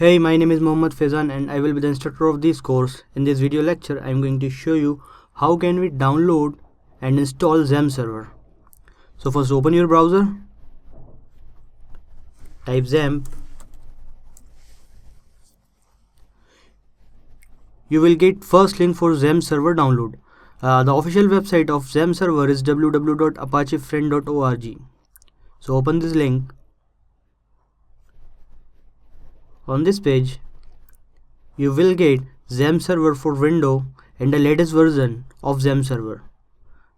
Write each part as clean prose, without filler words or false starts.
Hey, my name is Mohammad Faizan and I will be the instructor of this course. In this video lecture, I am going to show you how can we download and install Xampp server. So first open your browser, type Xampp. You will get first link for Xampp server download. The official website of Xampp server is www.apachefriend.org. So open this link. On this page, you will get Xampp server for Windows and the latest version of Xampp server.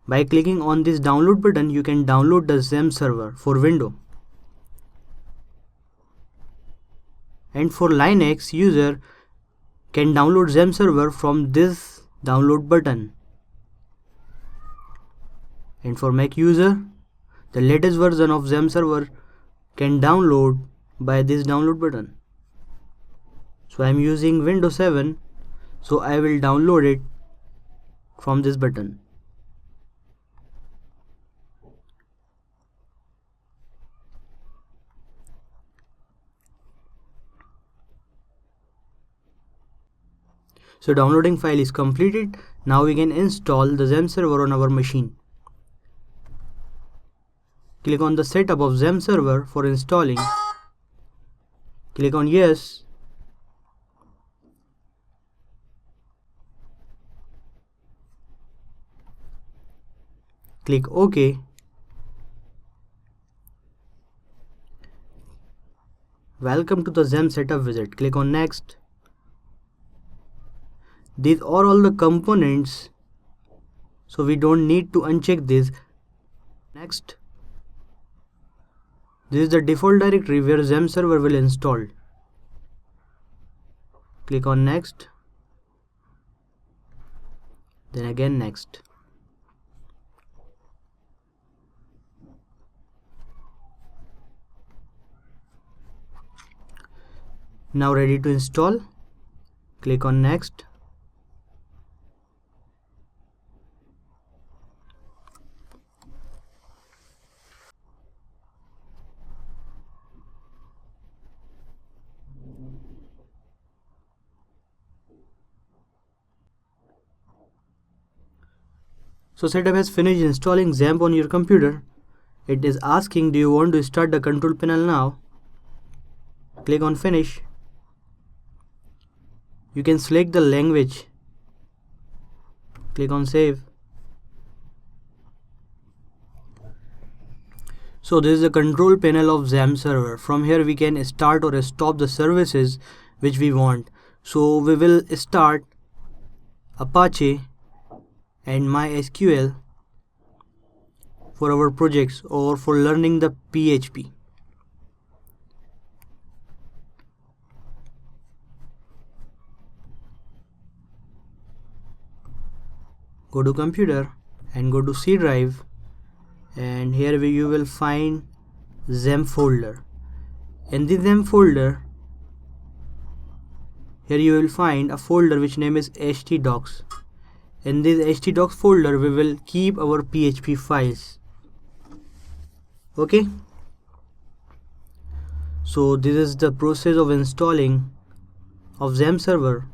By clicking on this download button, you can download the Xampp server for Windows. And for Linux user can download Xampp server from this download button. And for Mac user, the latest version of Xampp server can download by this download button. So I am using Windows 7, so I will download it from this button. So downloading file is completed. Now we can install the Xampp server on our machine. Click on the setup of Xampp server for installing. Click on yes. Click OK. Welcome to the Xampp setup wizard. Click on next. These are all the components, so we don't need to uncheck this. Next. This is the default directory where Xampp server will install. Click on next. Then again next. Now ready to install. Click on next. So setup has finished installing Xampp on your computer. It is asking, do you want to start the control panel now? Click on finish. You can select the language. Click on save. So this is the control panel of Xampp server. From here we can start or stop the services which we want. So we will start Apache and MySQL for our projects or for learning the PHP. Go to computer and go to C drive, and here you will find Xampp folder. In the Xampp folder, here you will find a folder which name is htdocs. In this htdocs folder we will keep our PHP files. Okay, so this is the process of installing of Xampp server.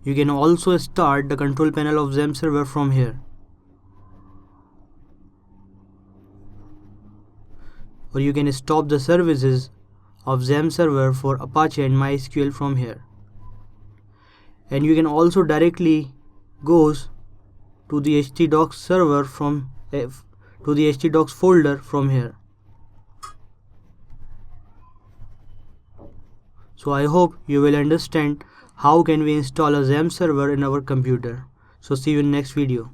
You can also start the control panel of Xampp server from here, or you can stop the services of Xampp server for Apache and MySQL from here. And you can also directly goes to the htdocs server from to the htdocs folder from here. So I hope you will understand how can we install a Xampp server in our computer. So see you in next video.